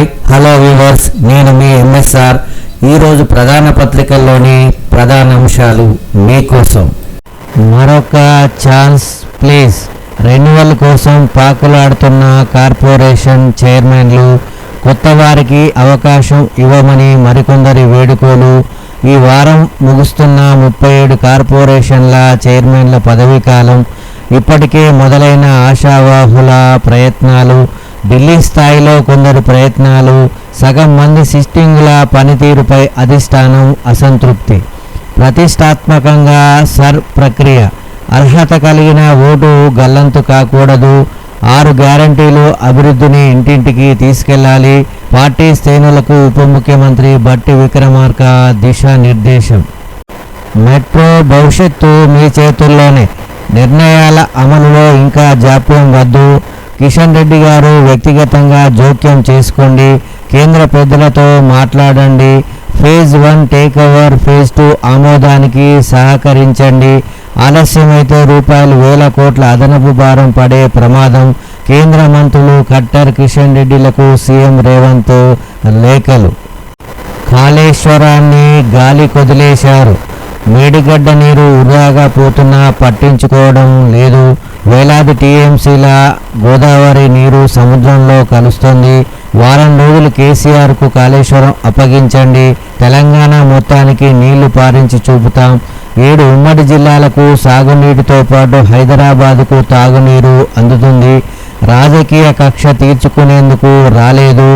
Hi hello viewers, నేను మీ MSR. ఈరోజు ప్రధాన పత్రికల్లోని ప్రధాన అంశాలు మీకోసం. మరొక ఛాన్స్ ప్లీజ్. రెన్యువల్ కోసం పాకులాడుతున్న కార్పొరేషన్ చైర్మన్లు, కొత్త వారికి అవకాశం ఇవ్వమని మరికొందరి వేడుకలు. ఈ వారం ముగుస్తున్న 37 కార్పొరేషన్ల చైర్మన్ల పదవీకాలం. ఇప్పటికే మొదలైన ఆశావాహుల ప్రయత్నాలు, ఢిల్లీ స్థాయిలో కొందరు ప్రయత్నాలు, సగం మంది సిట్టింగుల పనితీరుపై అధిష్టానం అసంతృప్తి. ప్రతిష్టాత్మకంగా సర్ ప్రక్రియ, అర్హత కలిగిన ఓటు గల్లంతు కాకూడదు. 6 గ్యారంటీలు, అభివృద్ధిని ఇంటింటికి తీసుకెళ్లాలి. పార్టీ శ్రేణులకు ఉప ముఖ్యమంత్రి బట్టి విక్రమార్క దిశానిర్దేశం. మెట్రో భవిష్యత్తు మీ చేతుల్లోనే, నిర్ణయాల అమలులో ఇంకా జాప్యం వద్దు. కిషన్ రెడ్డి గారు వ్యక్తిగతంగా జోక్యం చేసుకోండి, కేంద్ర పెద్దలతో మాట్లాడండి. ఫేజ్ 1 టేక్ ఓవర్, ఫేజ్ 2 ఆమోదానికి సహకరించండి. ఆలస్యమైతే ₹1,000 కోట్ల అదనపు భారం పడే ప్రమాదం. కేంద్ర మంత్రులు ఖట్టర్, కిషన్ రెడ్డిలకు సీఎం రేవంత్ లేఖలు. కాళేశ్వరాన్ని గాలి కొదిలేశారు. మేడిగడ్డ నీరు వృధాగా పోతున్నా పట్టించుకోవడం లేదు. వేలాది టీఎంసీల గోదావరి నీరు సముద్రంలో కలుస్తుంది. వారం రోజులు కేసీఆర్కు కాళేశ్వరం అప్పగించండి. తెలంగాణ మొత్తానికి నీళ్లు పారించి చూపుతాం. 7 ఉమ్మడి జిల్లాలకు సాగునీటితో పాటు హైదరాబాద్కు తాగునీరు అందుతుంది. రాజకీయ కక్ష తీర్చుకునేందుకు రాలేదు.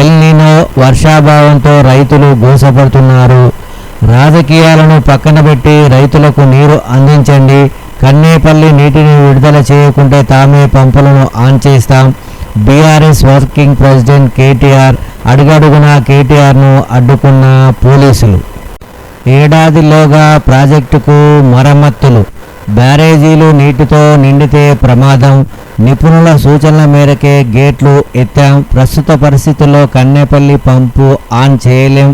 ఎల్ నీనో వర్షాభావంతో రైతులు గోసపడుతున్నారు. రాజకీయాలను పక్కన పెట్టి రైతులకు నీరు అందించండి. కన్నేపల్లి నీటిని విడుదల చేయకుంటే తామే పంపులను ఆన్ చేస్తాం. BRS working president KTR. అడుగడుగునా కేటీఆర్ను అడ్డుకున్న పోలీసులు. ఏడాదిలోగా ప్రాజెక్టుకు మరమ్మతులు. బ్యారేజీలు నీటితో నిండితే ప్రమాదం. నిపుణుల సూచనల మేరకే గేట్లు ఎత్తాం. ప్రస్తుత పరిస్థితుల్లో కన్నేపల్లి పంపు ఆన్ చేయలేం.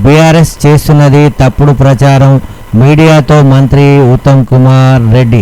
బీఆర్ఎస్ చేస్తున్నది తప్పుడు ప్రచారం. మీడియాతో మంత్రి ఉత్తమ్ కుమార్ రెడ్డి.